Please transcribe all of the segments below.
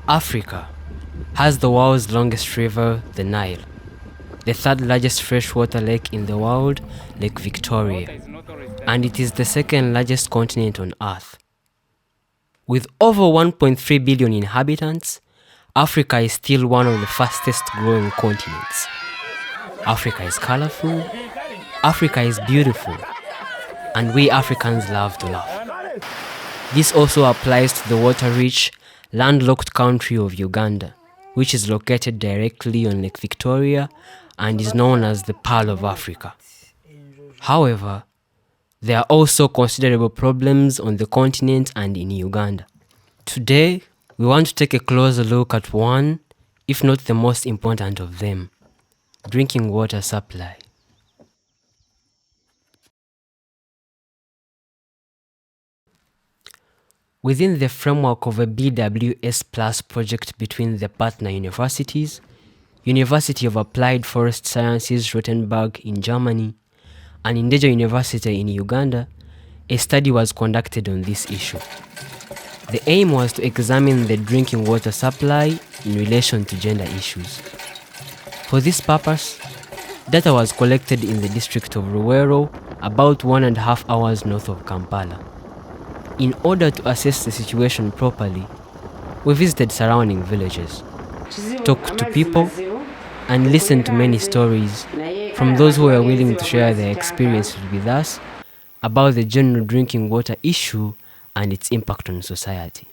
Africa has the world's longest river, the Nile, the third largest freshwater lake in the world, Lake Victoria, and it is the second largest continent on Earth. With over 1.3 billion inhabitants, Africa is still one of the fastest growing continents. Africa is colorful, Africa is beautiful, and we Africans love to laugh. This also applies to the water-rich, landlocked country of Uganda, which is located directly on Lake Victoria and is known as the Pearl of Africa. However, there are also considerable problems on the continent and in Uganda. Today, we want to take a closer look at one, if not the most important of them: drinking water supply. Within the framework of a BWS Plus project between the partner universities, University of Applied Forest Sciences Rottenburg in Germany and Ndejje University in Uganda, a study was conducted on this issue. The aim was to examine the drinking water supply in relation to gender issues. For this purpose, data was collected in the district of Luwero, about 1.5 hours north of Kampala. In order to assess the situation properly, we visited surrounding villages, talked to people, and listened to many stories from those who were willing to share their experiences with us about the general drinking water issue and its impact on society.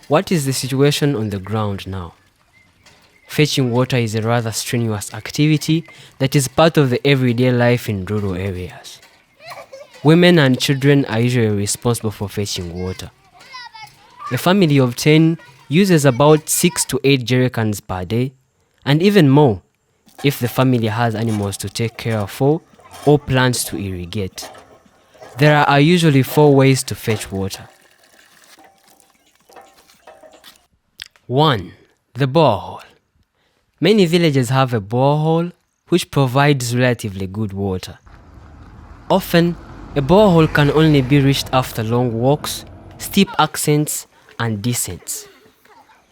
What is the situation on the ground now? Fetching water is a rather strenuous activity that is part of the everyday life in rural areas. Women and children are usually responsible for fetching water. A family of 10 uses about 6 to 8 jerrycans per day, and even more if the family has animals to take care of or plants to irrigate. There are usually 4 ways to fetch water. 1. The borehole. Many villages have a borehole which provides relatively good water. Often, a borehole can only be reached after long walks, steep ascents, and descents.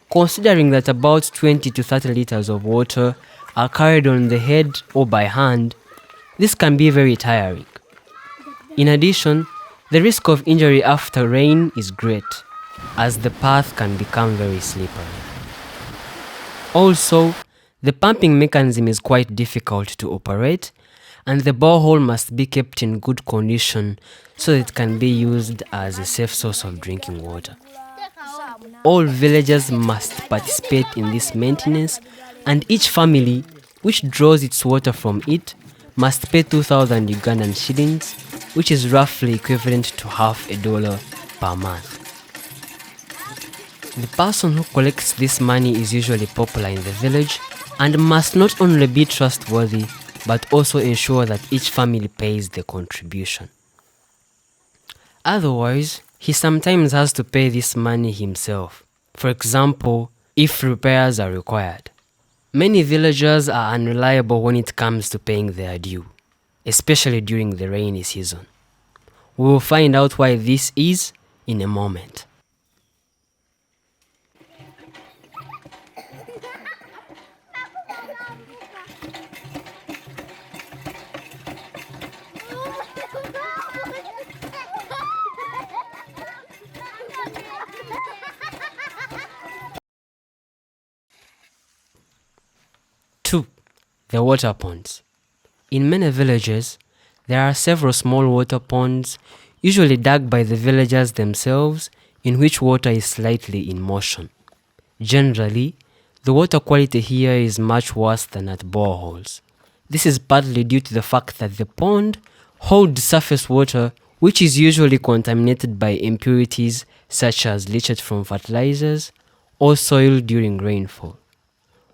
Considering that about 20 to 30 liters of water are carried on the head or by hand, this can be very tiring. In addition, the risk of injury after rain is great, as the path can become very slippery. Also, the pumping mechanism is quite difficult to operate, and the borehole must be kept in good condition so that it can be used as a safe source of drinking water. All villagers must participate in this maintenance, and each family which draws its water from it must pay 2,000 Ugandan shillings, which is roughly equivalent to $50 per month. The person who collects this money is usually popular in the village and must not only be trustworthy but also ensure that each family pays the contribution. Otherwise, he sometimes has to pay this money himself, for example, if repairs are required. Many villagers are unreliable when it comes to paying their due, especially during the rainy season. We will find out why this is in a moment. The water ponds. In many villages, there are several small water ponds, usually dug by the villagers themselves, in which water is slightly in motion. Generally, the water quality here is much worse than at boreholes. This is partly due to the fact that the pond holds surface water which is usually contaminated by impurities such as leachate from fertilizers or soil during rainfall.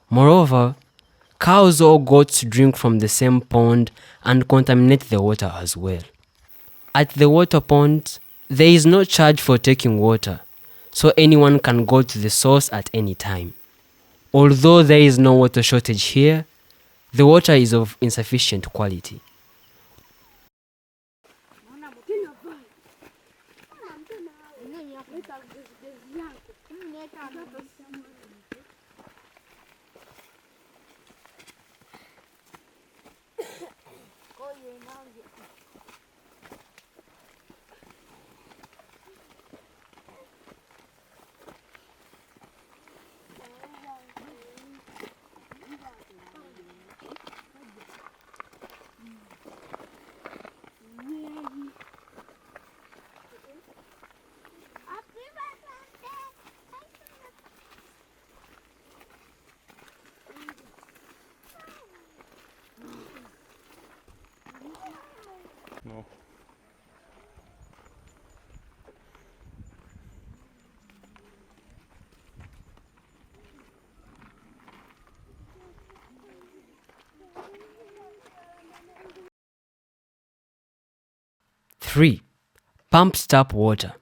Moreover, cows or goats drink from the same pond and contaminate the water as well. At the water ponds, there is no charge for taking water, so anyone can go to the source at any time. Although there is no water shortage here, the water is of insufficient quality. No. Three, pumped tap water.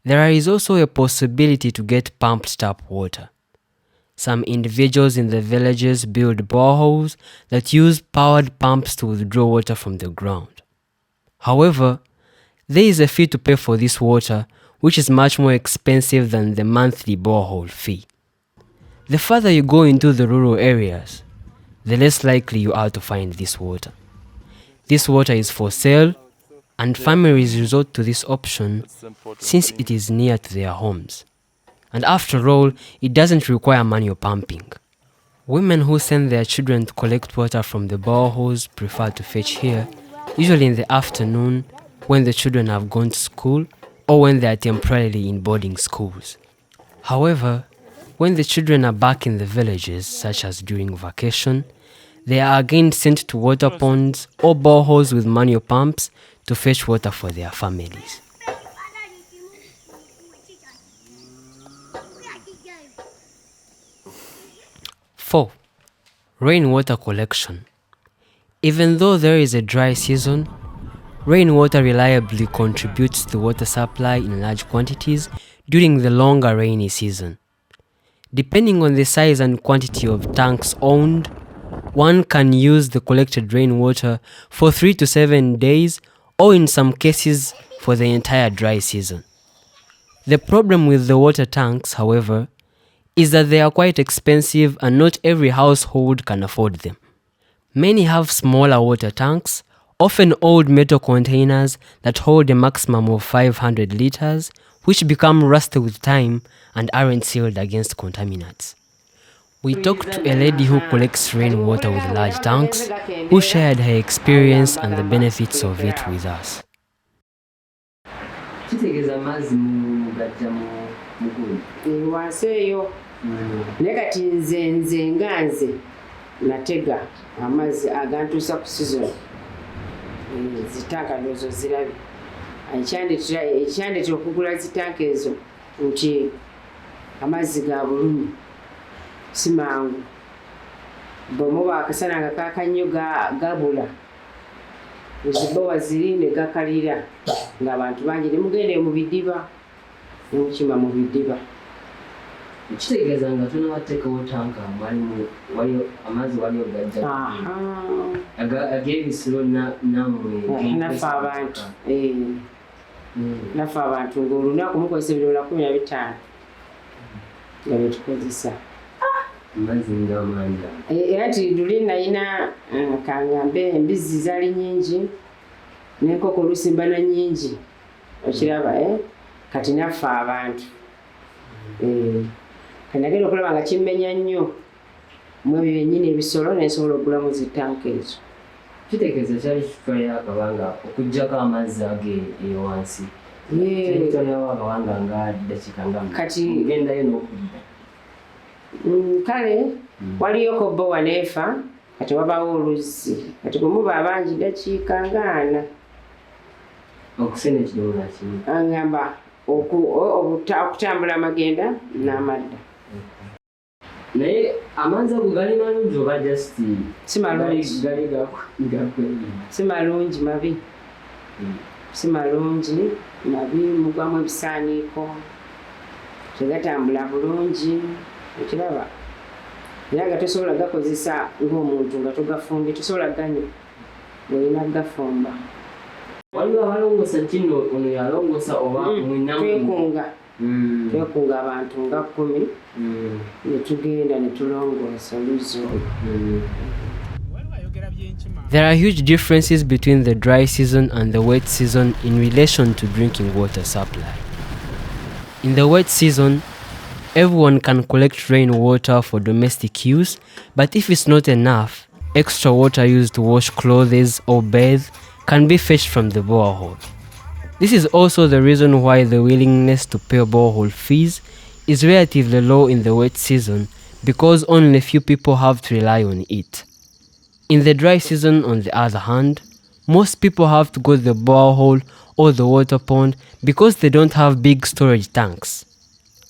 There is also a possibility to get pumped tap water. Some individuals in the villages build boreholes that use powered pumps to withdraw water from the ground. However, there is a fee to pay for this water, which is much more expensive than the monthly borehole fee. The further you go into the rural areas, the less likely you are to find this water. This water is for sale, and families resort to this option since it is near to their homes. And after all, it doesn't require manual pumping. Women who send their children to collect water from the boreholes prefer to fetch here, usually in the afternoon when the children have gone to school or when they are temporarily in boarding schools. However, when the children are back in the villages, such as during vacation, they are again sent to water ponds or boreholes with manual pumps to fetch water for their families. Four, rainwater collection. Even though there is a dry season, rainwater reliably contributes to the water supply in large quantities during the longer rainy season. Depending on the size and quantity of tanks owned, one can use the collected rainwater for 3 to 7 days, or in some cases for the entire dry season. The problem with the water tanks, however, is that they are quite expensive and not every household can afford them. Many have smaller water tanks, often old metal containers that hold a maximum of 500 liters, which become rusty with time and aren't sealed against contaminants. We talked to a lady who collects rainwater with large tanks, who shared her experience and the benefits of it with us. Nekati nze nganze natega amazzi agantuusa ku season zitanka ndozo zirabe ekyandetera okugula zitanka ezo nti amazzi ga bulumi si mangu bwemuba akasana nga kakannyo gabula ezibowa ziri ne gakalira ng'abantu bangi ne mugende mu bidiba ne mukima mu bidiba. Kitegeeza nga tunabateekawo tanka waliyo amazzi waliyo gajja ag'ebisiro nammwe naffe abantu naffe abantu ng'olunaku mukozesa ebidomola 15 nga byetukozesa amazzi ng'amanda era nti luli nayina kangambe embizi zaali nyingi n'enkoko olusimbana nyingi okiraba kati naffe abantu kanagenda okulaba nga kimmenya nnyo mu ebyo byennyini ebisolo nensobola okugulamu zitanka ezo. Kitegeeza kyali kitwalira akabanga okuggyako amazzi age eyo wansi kitwalirawo akabanga nga dakiika kati gendayo n'okudda kale waliyoko bo waneefa kati wabaawo oluzzi kati bwe muba abangi dakiika nga 4 okusena ekidomola kimu angamba okutambula amagenda n'amadda. Naye amazzi ago gali malungi oba just si malungi si malungi mabi si malungi mabi mugwamu ebisaaniiko tegatambula bulungi okiraba era nga tosobola gakozesa ng'omuntu nga togafumbye, tosobola ganywa ng'olina gafumba. Waliwo abalongosa nti nno ono yalongosa oba twekunga abantu nga 10 ne tugenda ne tulongoosa oluzi olwo. There are huge differences between the dry season and the wet season in relation to drinking water supply. In the wet season, everyone can collect rainwater for domestic use, but if it's not enough, extra water used to wash clothes or bathe can be fetched from the borehole. This is also the reason why the willingness to pay borehole fees is relatively low in the wet season, because only a few people have to rely on it. In the dry season, on the other hand, most people have to go to the borehole or the water pond because they don't have big storage tanks.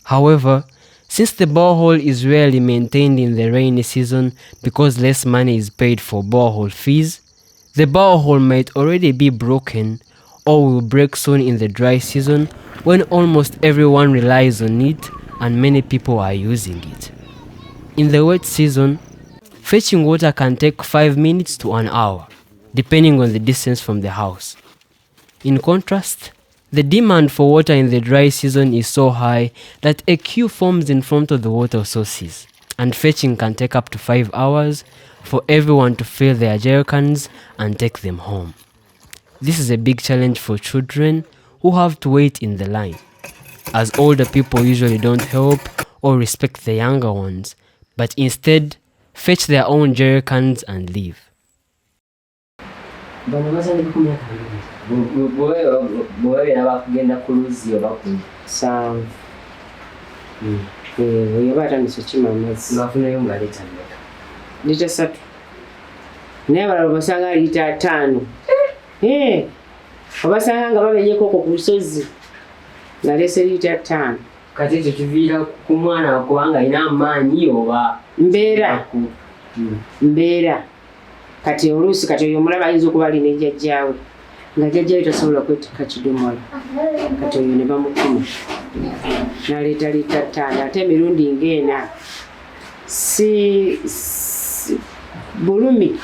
However, since the borehole is rarely maintained in the rainy season because less money is paid for borehole fees, the borehole might already be broken or will break soon in the dry season when almost everyone relies on it and many people are using it. In the wet season, fetching water can take 5 minutes to an hour, depending on the distance from the house. In contrast, the demand for water in the dry season is so high that a queue forms in front of the water sources, and fetching can take up to 5 hours for everyone to fill their jerrycans and take them home. This is a big challenge for children who have to wait in the line, as older people usually don't help or respect the younger ones, but instead fetch their own jerrycans and leave. Lita 3 naye abalala basanga lita 5 obasanga nga babenyeko ku lusozi nga lese lita 5. Kati ekyo kiviira ku mwana kubanga alina amaanyi oba mbeera kati oluusi kati oyo omulaba ayinza okuba alina ejjajjaawe nga jjajjaawe tasobola kwetikka kidomola kati oyo ne bamukima n'aleeta lita 5 ate emirundi ng'ena. Si bulumi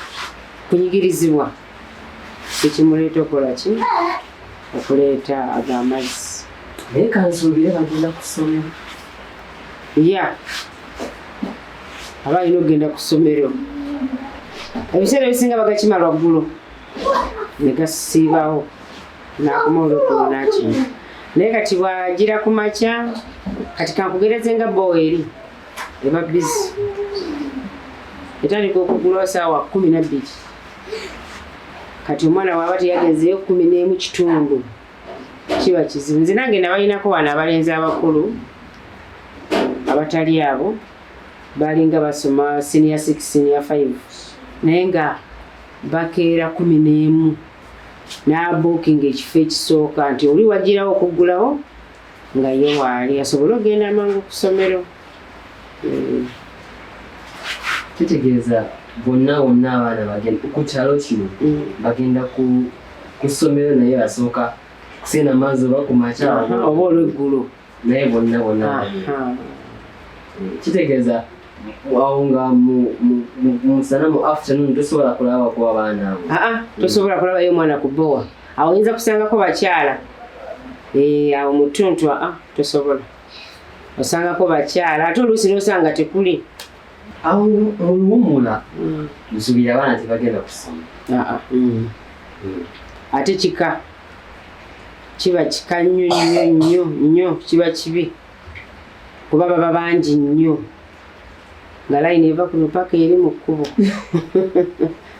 kunyigirizibwa ekimuleeta okola ki okuleeta ag'amazzi. naye kansuubire bagenda ku ssomero. Aba alina okugenda ku ssomero. Ebiseera ebisinga bagakima lwaggulo ne gasiibawo n'akoma olw'okulu n'akima. Naye kati bw'agira ku makya kati kankugereze nga boweri eba busy etandika okugulwa ssaawa 12. Kati omwana waaba teyagenzeyo 11:00 kiba kizibu. Nze nange nabalinako bano abalenzi abakulu abatali abo balinga basoma senior 6 senior 5 naye nga bakeera 11 n'abookinga ekifo ekisooka nti oli wagirawo okuggulawo nga ye waali asobola okugenda amangu ku ssomero. Kitegeeza bonna abaana bagenda ku kyalo kino bagenda ku ssomero naye basooka kusena amazzi oba ku makya oba olw'eggulu naye bonna kitegeeza awo nga musana mu afternoon tosobola kulaba ku abaana abo. Tosobola kulabayo omwana ku bbowa awo oyinza kusangako bakyala awo mutuntu tosobola osangako bakyala ate oluusi n'osanga tekuli awo oluwumula nsuubira abaana tebagenda kusoma. Ate kika kiba kika nnyo kiba kibi kuba baba bangi nnyo nga layini eva kuno paka eri mu kkubo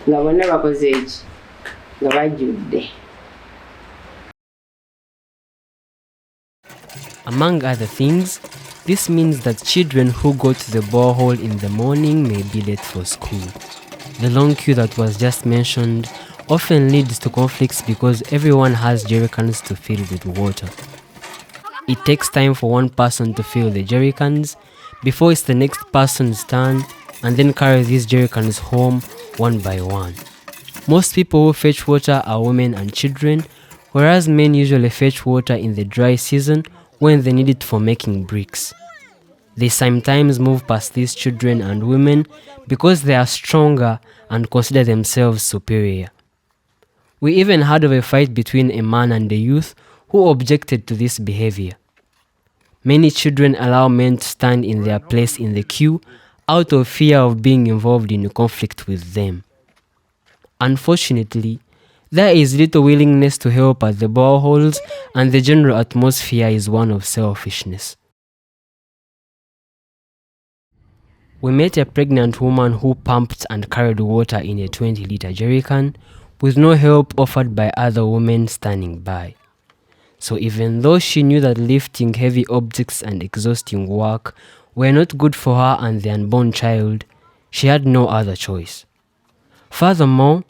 nga bonna bakoze eki nga bajjudde. Among other things, this means that children who go to the borehole in the morning may be late for school. The long queue that was just mentioned often leads to conflicts because everyone has jerrycans to fill with water. It takes time for one person to fill the jerrycans before it's the next person's turn and then carry these jerrycans home one by one. Most people who fetch water are women and children, whereas men usually fetch water in the dry season when they need it for making bricks. They sometimes move past these children and women because they are stronger and consider themselves superior. We even heard of a fight between a man and a youth who objected to this behavior. Many children allow men to stand in their place in the queue out of fear of being involved in a conflict with them. Unfortunately, there is little willingness to help at the boreholes, and the general atmosphere is one of selfishness. We met a pregnant woman who pumped and carried water in a 20-liter jerrycan with no help offered by other women standing by. So even though she knew that lifting heavy objects and exhausting work were not good for her and the unborn child, she had no other choice. Furthermore,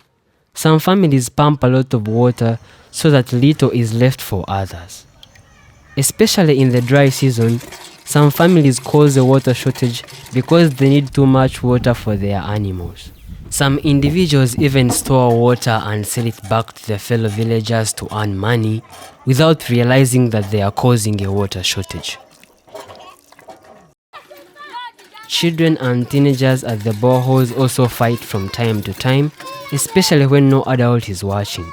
some families pump a lot of water so that little is left for others. Especially in the dry season, some families cause a water shortage because they need too much water for their animals. Some individuals even store water and sell it back to their fellow villagers to earn money without realizing that they are causing a water shortage. Children and teenagers at the boreholes also fight from time to time, especially when no adult is watching.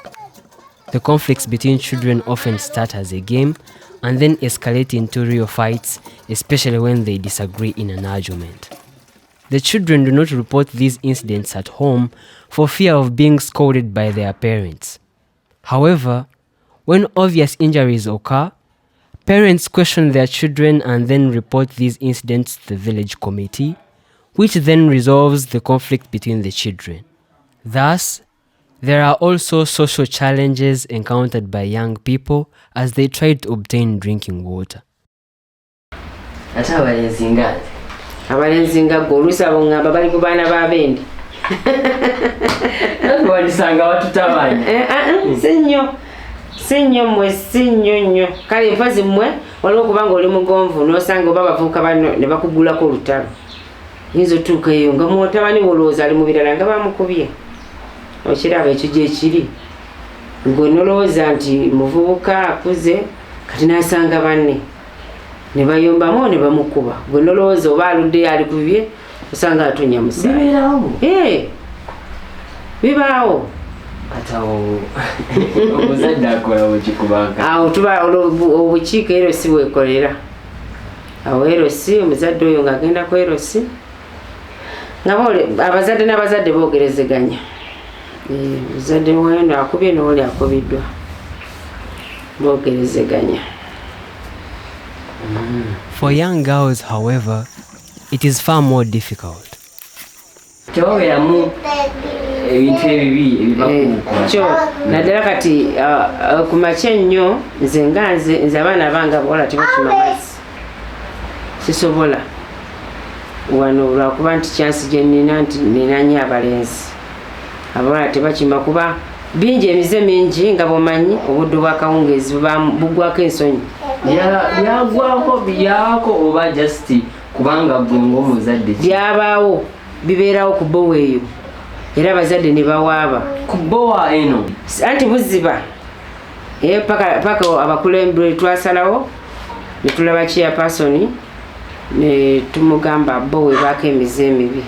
The conflicts between children often start as a game and then escalate into real fights, especially when they disagree in an argument. The children do not report these incidents at home for fear of being scolded by their parents. However, when obvious injuries occur, parents question their children and then report these incidents to the village committee, which then resolves the conflict between the children. Thus, there are also social challenges encountered by young people as they try to obtain drinking water. Abalenzi nga golusa bongamba bali ku baana b'abendi. Walisanga watutabanya. Sinyo mwe sinyo nnyo. Kale mpazi mmwe waliwo kubanga oli mugonvu n'osanga oba bavubuka bano ne bakugulako olutalo. Yinza otuuka eyo nga mutabani wolowooza ali mu birala nga bamukubye. Okiraba ekyo gye kiri. Gwe nolowooza nti muvubuka akuze kati n'asanga banne. Ne bayombamu ne bamukuba. Gwe nolowooza oba aludde ali kubye osanga atonya musa. Biberawo. Bibaawo. Katawo. Omuzadde akola bukikubanga. Awo tuba obukiiko ero si bwekolera. Awo ero si omuzadde oyo ng'agenda ku ero si. Abazadde n'abazadde boogerezeganya. Omuzadde weno akubye n'oli akubiddwa. Boogerezeganya. For young girls, however, it is far more difficult. Naddala kati ku makya ennyo nze abaana bange abawala tebakima mazzi. Sisobola wano lwakuba nti kyansi gye nnina nti nina nnyo abalenzi. Abawala tebakima kuba bingi emize mingi nga bw'omanyi obudde bw'akawungeezi bugwako ensonyi. Byagwako oba just kubanga gwe ng'omuzadde byabaawo bibeerawo ku bbowa eyo era abazadde ne bawaaba ku bbowa eno anti buziba paka abakulembere twasalawo ne tulaba chairperson ne tumugamba bbowa ebaako emize emibi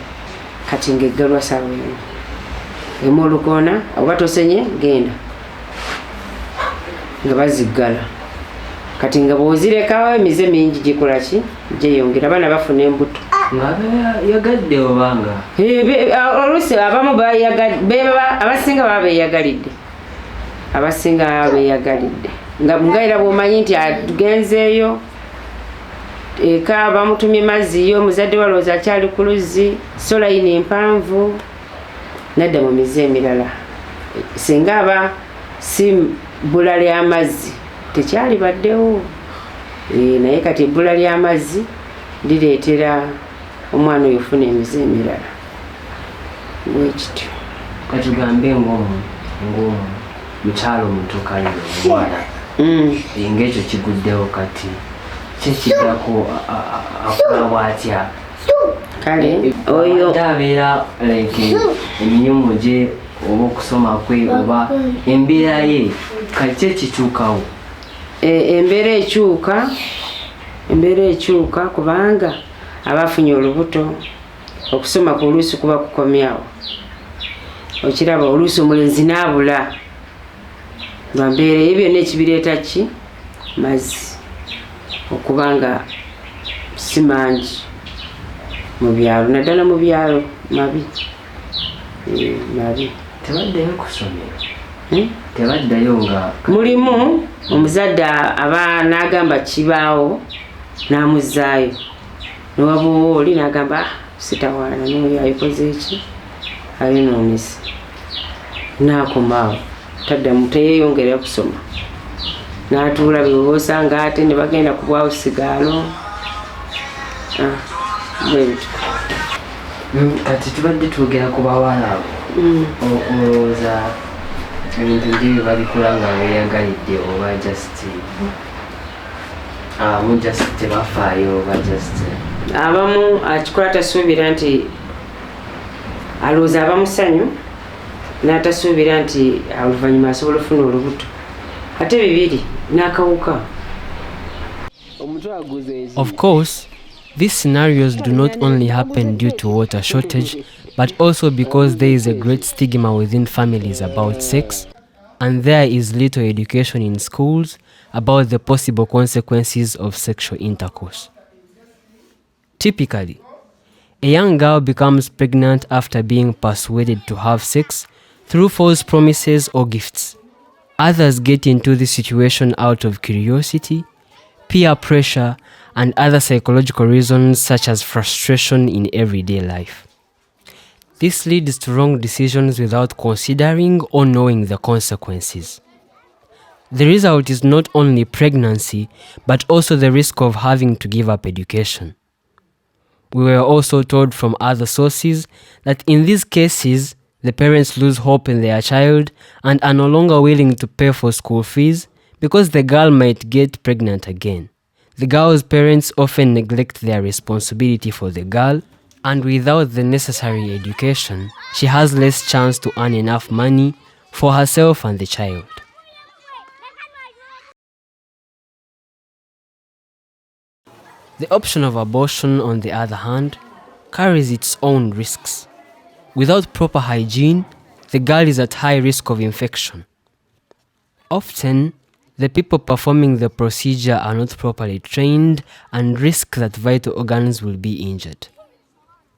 kati ng'eggalwa sawa eno emu olukoona oba tosenye genda nga baziggala kati nga bw'ozirekawo emize mingi gikola ki gyeyongera abaana bafuna embuto yagadde obanga oluusi abamu abasinga baba beeyagalidde nga era bw'omanyi nti atugenzeeyo eka bamutumye mazzi yo omuzadde walowooza akyali ku luzzi solayini mpanvu nadda mu mize emirala singa aba si bbula ly'amazzi tekyali baddewo naye kati ebbula ly'amazzi lireetera omwana oyo ofuna emize emirala bwekityo. Katugambe ng'omukyalo omutukayo omwana ng'ekyo kiguddewo kati kyekiddako akola bw'atya kale oyo abeera like emirimu gye oba okusoma kwe oba embeera ye kati ekituukawo embeera ekyuka kubanga abafunye olubuto okusoma ku oluusi kuba kukomyawo. Okiraba oluusi omulenzi n'abula lwa mbeera eyo byonna ekibireeta ki? Mazzi okuba nga si mangi mu byalo, naddala mu byalo mabi. Mabi. Tebaddayo kusomera? Tebaddayo nga mulimu omuzadde aba n'agamba kibaawo n'amuzzaayo, newaba oli n'agamba sitawaana n'oyo ayikoze eki ayonoonese, n'akomaawo taddamu teyeyongera kusoma, n'atuula bewoosanga ate ne bagenda ku bwawusigaalo. Kati tubadde twogera ku bawala abo, olowooza ebintu njebi babikola nga beeyagalidde oba just tebafaayo oba just abamu akikola tasuubira nti alowooza abamusanyu n'atasuubira nti oluvannyuma asobola ofuna olubuto, ate bibiri n'akawuka. Of course, these scenarios do not only happen due to water shortage, but also because there is a great stigma within families about sex, and there is little education in schools about the possible consequences of sexual intercourse. Typically, a young girl becomes pregnant after being persuaded to have sex through false promises or gifts. Others get into this situation out of curiosity, peer pressure, and other psychological reasons such as frustration in everyday life. This leads to wrong decisions without considering or knowing the consequences. The result is not only pregnancy, but also the risk of having to give up education. We were also told from other sources that in these cases, the parents lose hope in their child and are no longer willing to pay for school fees because the girl might get pregnant again. The girl's parents often neglect their responsibility for the girl, and without the necessary education, she has less chance to earn enough money for herself and the child. The option of abortion, on the other hand, carries its own risks. Without proper hygiene, the girl is at high risk of infection. Often, the people performing the procedure are not properly trained and risk that vital organs will be injured.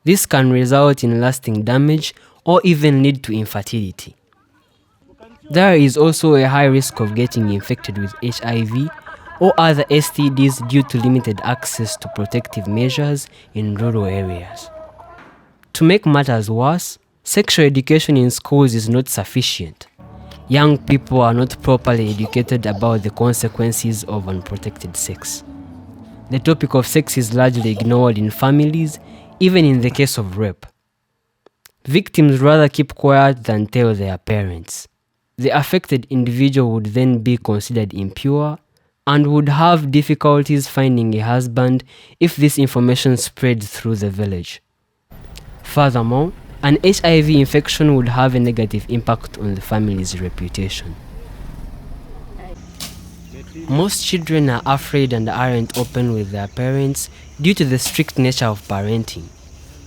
This can result in lasting damage or even lead to infertility. There is also a high risk of getting infected with HIV or other STDs due to limited access to protective measures in rural areas. To make matters worse, sexual education in schools is not sufficient. Young people are not properly educated about the consequences of unprotected sex. The topic of sex is largely ignored in families, even in the case of rape. Victims rather keep quiet than tell their parents. The affected individual would then be considered impure and would have difficulties finding a husband if this information spread through the village. Furthermore, an HIV infection would have a negative impact on the family's reputation. Most children are afraid and aren't open with their parents due to the strict nature of parenting,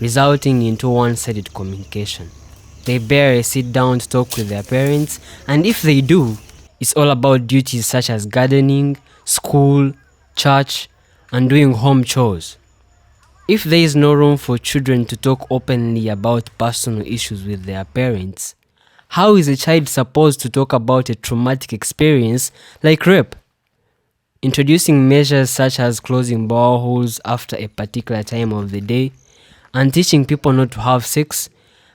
resulting into one-sided communication. They barely sit down to talk with their parents, and if they do, it's all about duties such as gardening, school, church, and doing home chores. If there is no room for children to talk openly about personal issues with their parents, how is a child supposed to talk about a traumatic experience like rape? Introducing measures such as closing boreholes after a particular time of the day and teaching people not to have sex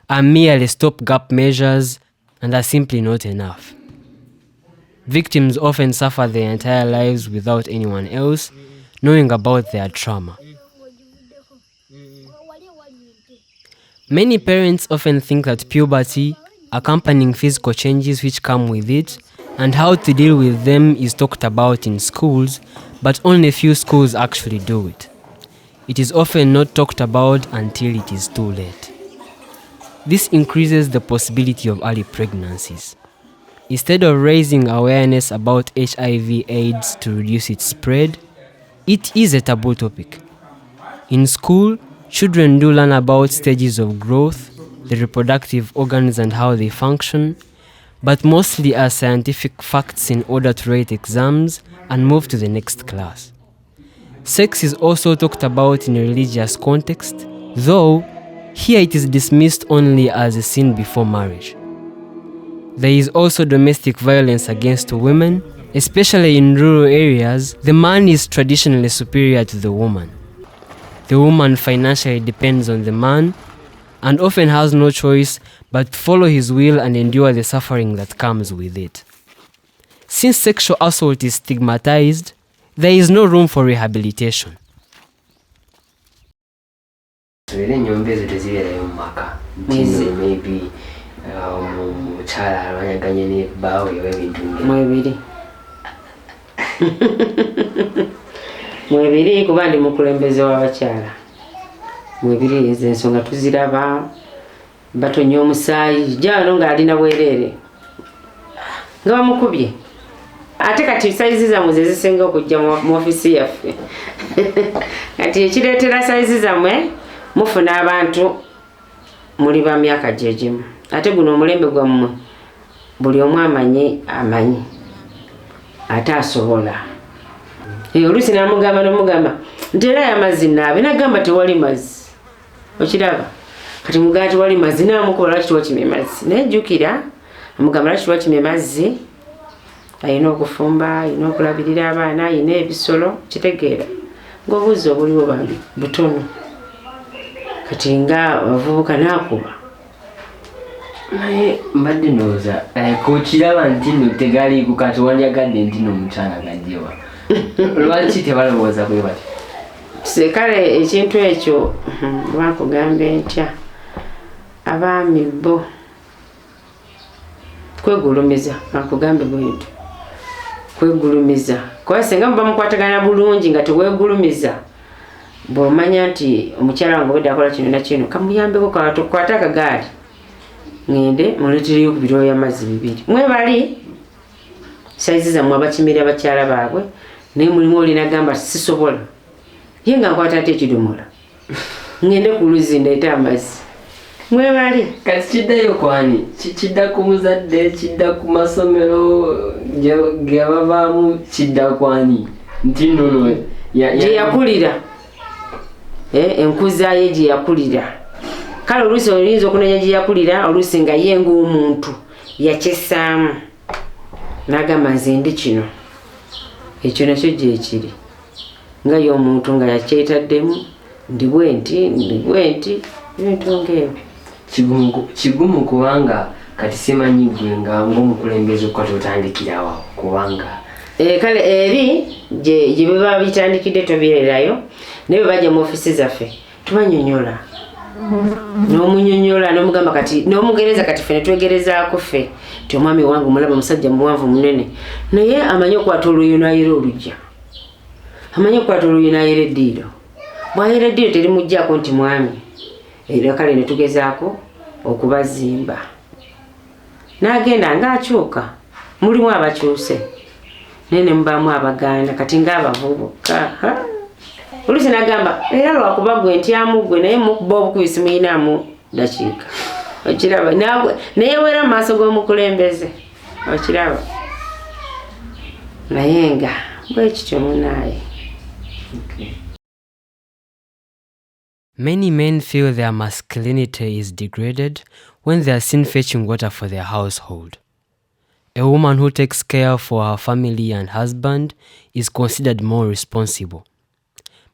are merely stopgap measures and are simply not enough. Victims often suffer their entire lives without anyone else knowing about their trauma. Many parents often think that puberty, accompanying physical changes which come with it, and how to deal with them is talked about in schools, but only few schools actually do it. It is often not talked about until it is too late. This increases the possibility of early pregnancies. Instead of raising awareness about HIV/AIDS to reduce its spread, it is a taboo topic. In school, children do learn about stages of growth, the reproductive organs and how they function, but mostly as scientific facts in order to write exams and move to the next class. Sex is also talked about in a religious context, though here it is dismissed only as a sin before marriage. There is also domestic violence against women, especially in rural areas. The man is traditionally superior to the woman. The woman financially depends on the man and often has no choice but to follow his will and endure the suffering that comes with it. Since sexual assault is stigmatized, there is no room for rehabilitation. Enyombe ezo tezibeerayo mu maka. Maybe omukyala alwanyaganye ne bbaawe oba ebintu mwebiri mwebiri kuba ndi mukulembeze w'abakyala. Mwebiri ezo ensonga tuziraba, batonya omusaayi jalo ng'alina bwereere nga bamukubye. Ate kati saizi zammwe ze zisinga okujja mu ofisi yaffe. Kati ekireetera saizi zammwe mufuna abantu muli ba myaka gyegimu. Ate guno omulembe gwammwe buli omu amanyi ate asobola. Oluusi n'amugamba nterayo amazzi naabe, nagamba tewali mazzi. Okiraba kati mugamba tewali mazzi, naamukola lwaki tiwakimye mazzi. Naye jjukira amugamba lwaki tiwakimye mazzi, ayina okufumba, ayina okulabirira abaana, ayina ebisolo, kitegeera ng'obuuzi obuliwo butono. Kati nga abavubuka naakuba. Naye mbadde ndowooza kokiraba nti nno tegaliiku kati wandyagadde nti nno omukyala gajjewa. Lwaki tebalowooza bwe bati? Kale ekintu ekyo lwakugambe ntya abaami bo kwegulumiza, akugambe bwintu kwegulumiza. Kuba singa muba mukwatagana bulungi nga teweegulumiza, bw'omanya nti omukyala wange obadde akola kino na kino, kamuyambeko kwata akagaali ngende muleetereyo ku biro y'amazzi 2. Mwebali saizi zammwe abakimira abakyala baabwe, naye mulimu olinagamba sisobola, ye nga nkwata ate ekidomola ngende ku luzzi ndeete amazzi. Mwebali kati kiddayo kwani? Kidda ku muzadde, kidda ku masomero ge babaamu, kidda kwani? Nti nno gye yakulira, enkuza ye gye yakulira. Kale oluusi oyinza okunenya gye yakulira, oluusi nga ye ng'omuntu yakyessaamu n'agamba nze ndi kino. Ekyo nakyo gye kiri nga y'omuntu nga yakyetaddemu ndi bwenti ebintu ng'ebyo. Kigumu kubanga kati simanyi gwe nga ng'omukulembeze okukati otandikirawo kubanga kale eri gye beba bitandikidde tobeererayo, naye bwe bajja mu ofisi zaffe tubanyonyola n'omunyonyola n'omugamba kati n'omugereza kati ffe ne twegerezaako ffe nti omwami wange omulaba musajja muwanvu munene, naye amanyi okwata oluyi n'ayira olujja, amanyi okwata oluyi n'ayira eddiiro. Bw'ayira eddiiro terimuggyako nti mwami. Era kale ne tugezaako okubazimba. N'agenda ng'akyuka, mulimu abakyuse naye ne mubaamu abagaana kati ng'abavubuka. Oluusi n'agamba era lwakuba gwe ntyamu gwe naye mukuba obukubisi muyinaamu dakiika. Okiraba naye wera mu maaso g'omukulembeze. Okiraba naye nga bwe kityo munaaye. Many men feel their masculinity is degraded when they are seen fetching water for their household. A woman who takes care for her family and husband is considered more responsible.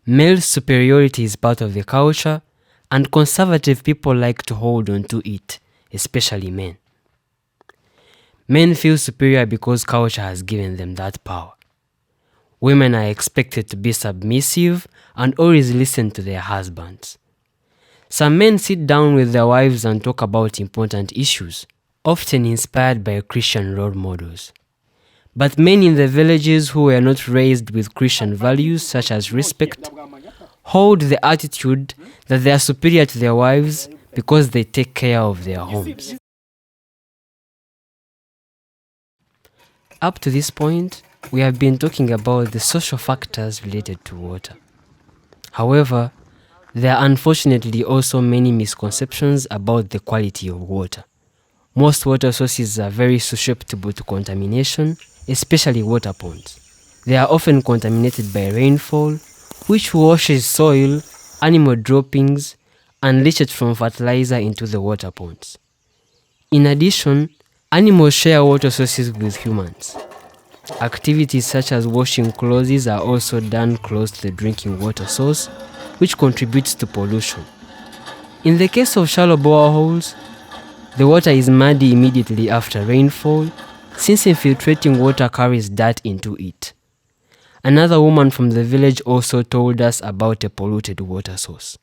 Male superiority is part of the culture, and conservative people like to hold on to it, especially men. Men feel superior because culture has given them that power. Women are expected to be submissive and always listen to their husbands. Some men sit down with their wives and talk about important issues, often inspired by Christian role models. But men in the villages who were not raised with Christian values such as respect hold the attitude that they are superior to their wives because they take care of their homes. Up to this point, we have been talking about the social factors related to water. However, There are unfortunately also many misconceptions about the quality of water. Most water sources are very susceptible to contamination, especially water ponds. They are often contaminated by rainfall, which washes soil, animal droppings, and leachate from fertilizer into the water ponds. In addition, animals share water sources with humans. Activities such as washing clothes are also done close to the drinking water source, which contributes to pollution. In the case of shallow boreholes, the water is muddy immediately after rainfall, since infiltrating water carries dirt into it. Another woman from the village also told us about a polluted water source.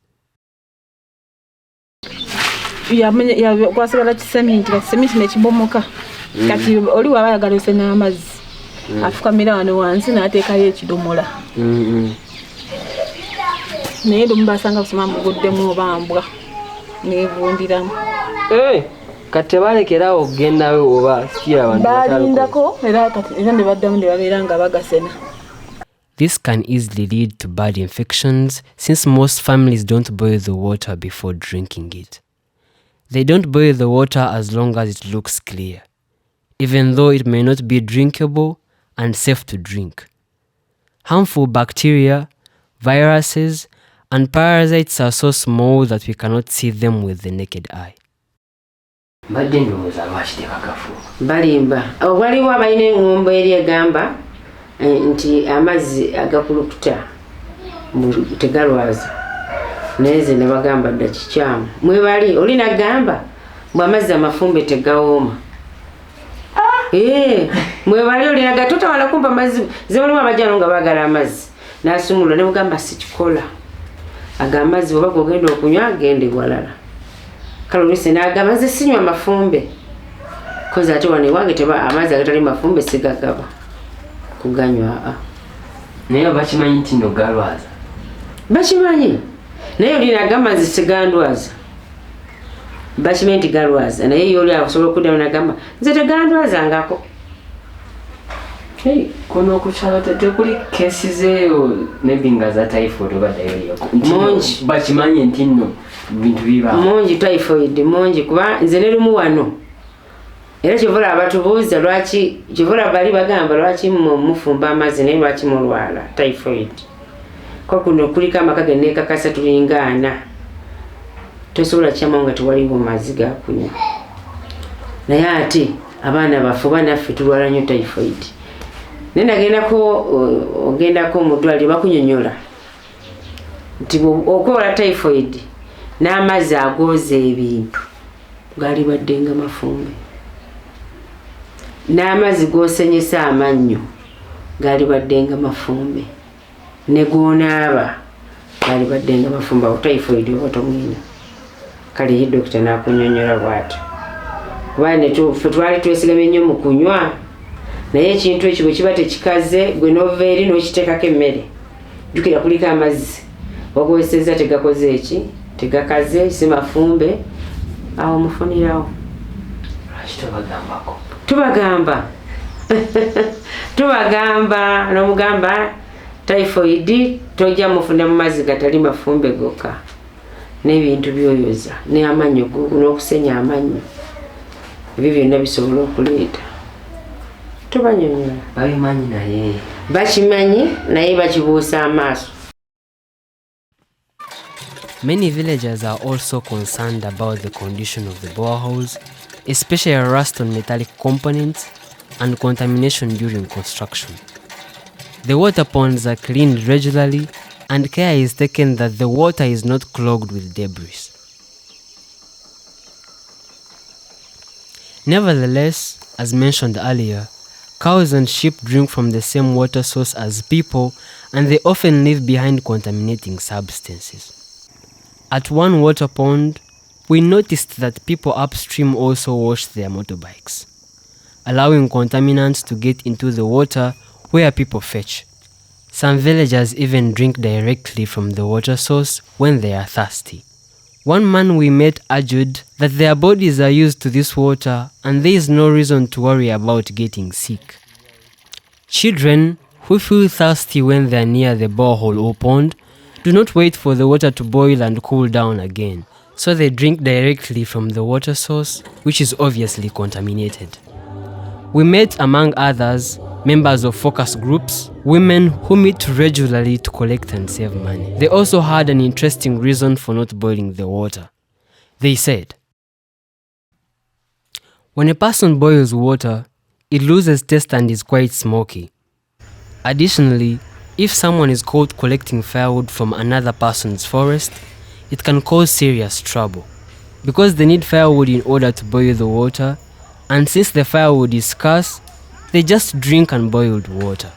Kwasigala kisementi nekibomoka kati oli waba ayagala osena amazzi afukamira wano wansi n'ateekayo ekidomola naye lumu basanga kusoma muguddemu oba mbwa neevundiramu kati tebalekerawo okugendayo oba sikira abantu balindako era ne baddamu ne babeera nga bagasena. This can easily lead to bad infections since most families don't boil the water before drinking it. They don't boil the water as long as it looks clear, even though it may not be drinkable and safe to drink. Harmful bacteria, viruses, and parasites are so small that we cannot see them with the naked eye. Balimba waliwo abalina engombo eri egamba nti amazzi agakulukuta tegalwaza naye ze ne bagamba dda kikyamu mwebali oli nagamba bwe amazzi amafumbe tegawooma mwebali oli nagatota wala kumpa amazzi ze waliwo abajjalo nga baagala amazzi n'asumulula ne bugamba sikikola aga amazzi bweba gogenda okunywa agende walala kale olwise n'agamba nze sinywa mafumbe kozi ate wano ewange teba amazzi agatali mafumbe sigagaba kuganywa naye bakimanyi nti no galwaza bakimanyi naye oli nagamba nze sigandwaza bakimanyi nti galwaza naye yoli akusobola okuddamu nagamba nze tegandwazangako kono okukyalo tekuli kesi zeeyo maybe nga za typhoid oba diarrhea mungi bakimanyi nti nno bintu biba mungi typhoid mungi kuba nze ne lumu wano era kivula abatubuuza lwaki kivula bali bagamba lwaki mufumba amazzi naye lwaki mulwala typhoid ko kuno kuliko amaka genneekakasa tulingana tosobola kyamawo nga tewaliwo mazzi gakunywa naye ate abaana baffe banaffe tulwala nnyo typhoid naye ogendako mu ddwaliro bakunyonyola nti okwola typhoid n'amazzi agooza ebintu gaali baddenga mafumbe n'amazzi g'osenyesa amannyo gaali baddenga mafumbe ne goonaaba gaali baddenga mafumbe awo typhoid oba tomwina kale ye dokita n'akunyonyola bw'atyo kuba ffe twali twesigamye nnyo mu kunywa naye ekintu ekyo bwe kiba tekikaze gwe n'ova eri n'okiteekako emmere jjukira kuliko amazzi ogowesezza tegakoze eki tegakaze si mafumbe awo mufunirawo tubagamba n'omugamba typhoid tojja mufuna mu mazzi gatali mafumbe gokka n'ebintu byoyoza n'amannyo n'okusenya amannyo ebyo byonna bisobola okuleeta tubanyonyola babimanyi naye bakimanyi naye bakibuusa amaaso. Many villagers are also concerned about the condition of the boreholes, especially rust on metallic components and contamination during construction. The water ponds are cleaned regularly and care is taken that the water is not clogged with debris. Nevertheless, as mentioned earlier, cows and sheep drink from the same water source as people and they often leave behind contaminating substances. At one water pond, we noticed that people upstream also wash their motorbikes, allowing contaminants to get into the water where people fetch. Some villagers even drink directly from the water source when they are thirsty. One man we met argued that their bodies are used to this water and there is no reason to worry about getting sick. Children who feel thirsty when they are near the borehole or pond do not wait for the water to boil and cool down again, so they drink directly from the water source, which is obviously contaminated. We met, among others, members of focus groups, women who meet regularly to collect and save money. They also had an interesting reason for not boiling the water. They said, when a person boils water, it loses taste and is quite smoky. Additionally, if someone is caught collecting firewood from another person's forest, it can cause serious trouble. Because they need firewood in order to boil the water, and since the firewood is scarce, they just drink unboiled water.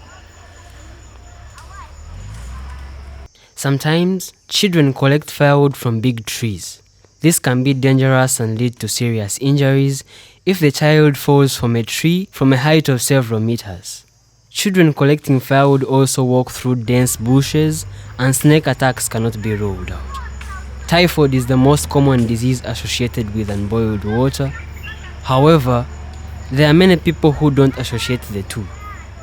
Sometimes, children collect firewood from big trees. This can be dangerous and lead to serious injuries if the child falls from a tree from a height of several meters. Children collecting firewood also walk through dense bushes, and snake attacks cannot be ruled out. Typhoid is the most common disease associated with unboiled water. However, there are many people who don't associate the two.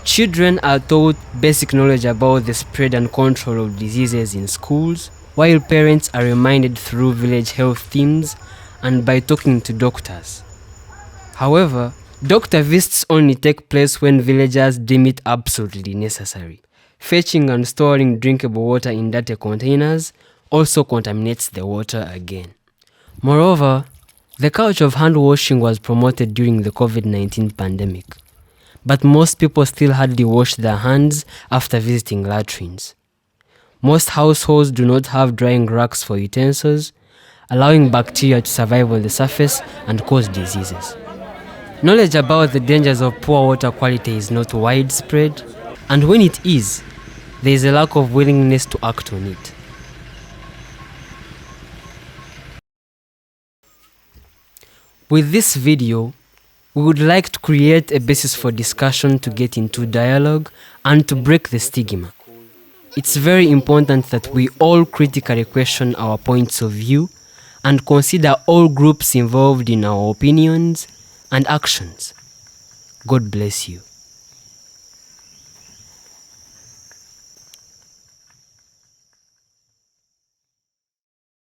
Children are taught basic knowledge about the spread and control of diseases in schools, while parents are reminded through village health teams and by talking to doctors. However, doctor visits only take place when villagers deem it absolutely necessary. Fetching and storing drinkable water in dirty containers also contaminates the water again. Moreover, the culture of hand washing was promoted during the COVID-19 pandemic, but most people still hardly wash their hands after visiting latrines. Most households do not have drying racks for utensils, allowing bacteria to survive on the surface and cause diseases. Knowledge about the dangers of poor water quality is not widespread, and when it is, there is a lack of willingness to act on it. With this video, we would like to create a basis for discussion to get into dialogue and to break the stigma. It's very important that we all critically question our points of view and consider all groups involved in our opinions and actions. God bless you.